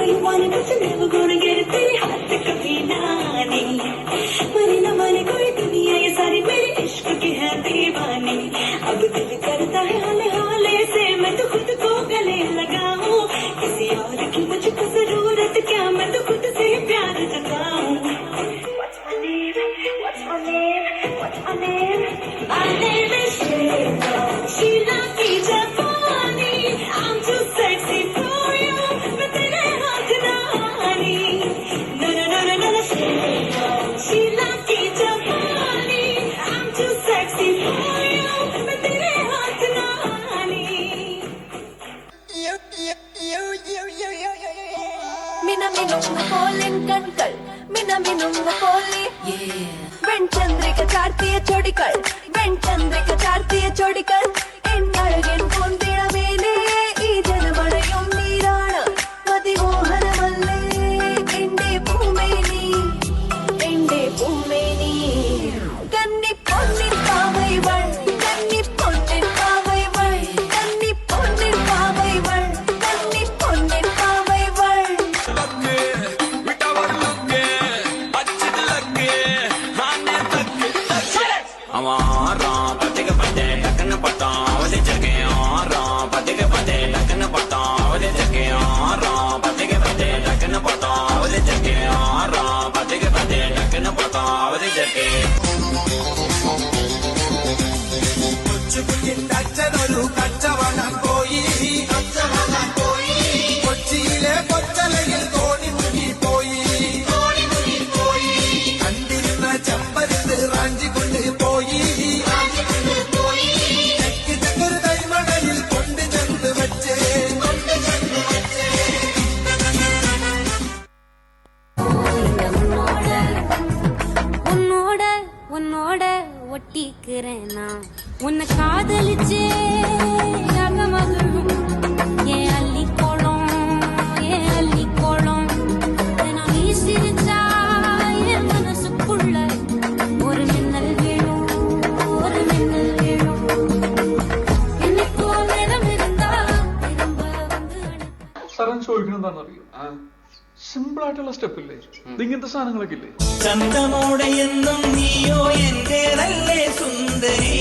know you want it, but you're never gonna get it. तेरे हाथ कभी ना आने माने न माने कोई दुनिया ये सारी मेरे इश्क की है दीवानी अब दिल करता है हाले हाले से मैं तो खुद को गले लगाऊं किसी और की मुझको जरूरत क्या मैं तो खुद से प्यार जताऊं What's my name? What's my name? What's my name? My name is Sheila की जापानी I'm too sexy for you मैं तेरे हाथ ना आनी No no no no no Sheila की जापानी I'm too sexy for you മിനമിനുങ്ങ പോലെൻ കൺകൾ മിനമിനുങ്ങ പോലെ വെൺചന്ദ്രിക ചാർത്തിയ ചൊടികൾ വെൺചന്ദ്രിക ചാർത്തിയ ചൊടികൾ എന്നഴകൻ പൊന്തിടമേലേ ഈ ജനമഴയും നീരാണ് മതിമോഹനമല്ലേ എന്റെ പൂമേനി കന്നി പൊന്നിൻ പാവൈവൾ കന്നി പൊന്നിൻ പാവൈവൾ കന്നി പൊന്നിൻ പാവൈവൾ കന്നി പൊന്നിൻ പാവൈവൾ हमारा पति के पते लखन पटाव दे जगे आरा पति के पते लखन पटाव दे जगे आरा पति के पते लखन पटाव दे जगे आरा पति के पते लखन पटाव दे जगे कुछ കുഞ്ഞിട്ടച്ഛനൊരു കച്ചവടം പോയി കൊച്ചിയിലെ കൊച്ചലയിൽ തോണി മുങ്ങിപ്പോയി കണ്ടിരുന്ന ചെമ്പരുത്ത് റാഞ്ചി കൊണ്ടുപോയി തെക്കൊരു കൈമടലിൽ കൊണ്ട് ചെന്ന് വെച്ചേ உன்னோட ஒட்டிக்கிறேன் நான் உன்னை காதலிச்சே மகளும் ஏன் அள்ளி கோலம் நான் வீசிருச்சா என் மனசுக்குள்ள ஒரு மின்னல் வேணும் என்னைக்கோ நேரம் இருந்தா திரும்ப வந்து സാറൻ ചോദിക്കണെന്താണെന്നറിയോ സിമ്പിൾ ആയിട്ടുള്ള സ്റ്റെപ്പ് ഇല്ലേ ഇങ്ങനത്തെ സാധനങ്ങളൊക്കെ ഇല്ലേ ചന്തമോടെ എന്നും നീയോ എന്റേതല്ലേ സുന്ദരി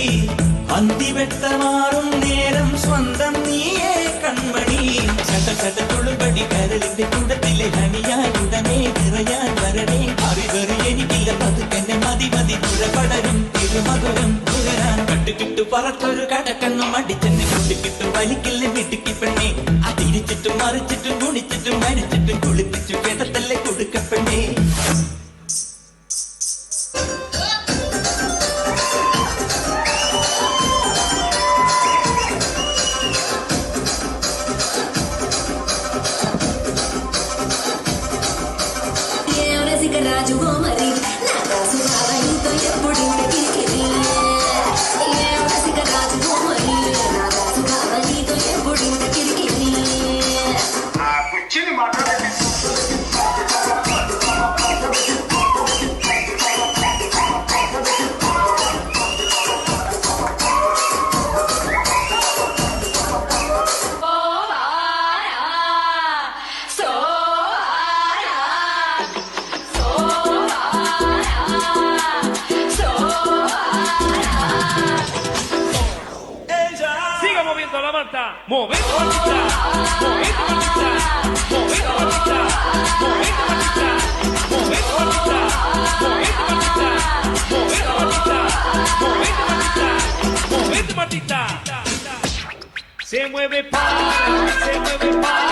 അന്തിവെട്ടമാറും നേരം സ്വന്തം നീയേ കൺമണി ചട്ട തുളുപടി കരളിന്റെ കൂടത്തിലെ ഹണിയായി ഉടനെ നിറയാൻ വരണേ അറിവറി എനിക്കില്ല പതുക്കെന്നെ മതി പുഴപടരും തിരുമധുരം പുകരാൻ കട്ടുകിട്ടു പറത്തൊരു കടക്കണ്ണും അടിച്ചെന്നെ കുട്ടിക്കിട്ടു വലിക്കില്ല മിടുക്കി പെണ്ണെ അതിരിച്ചിട്ടും മറിച്ചിട്ടും കുണിച്ചിട്ടും മരിച്ചിട്ടും കുളിപ്പിച്ചു കിടത്തല്ലേ കൊടുക്കപ്പെണ്ണേ రాజుగో మరి నా రాజు బావనితో ఎప్పుడు ఇంటికి రాజుగో మరి నా రాజు బావనితో ఎప్పుడు ఇంటికి Movendo maldita, movendo maldita, movendo maldita, movendo maldita, movendo maldita, movendo maldita, movendo maldita, movendo maldita, movendo maldita. Se mueve para,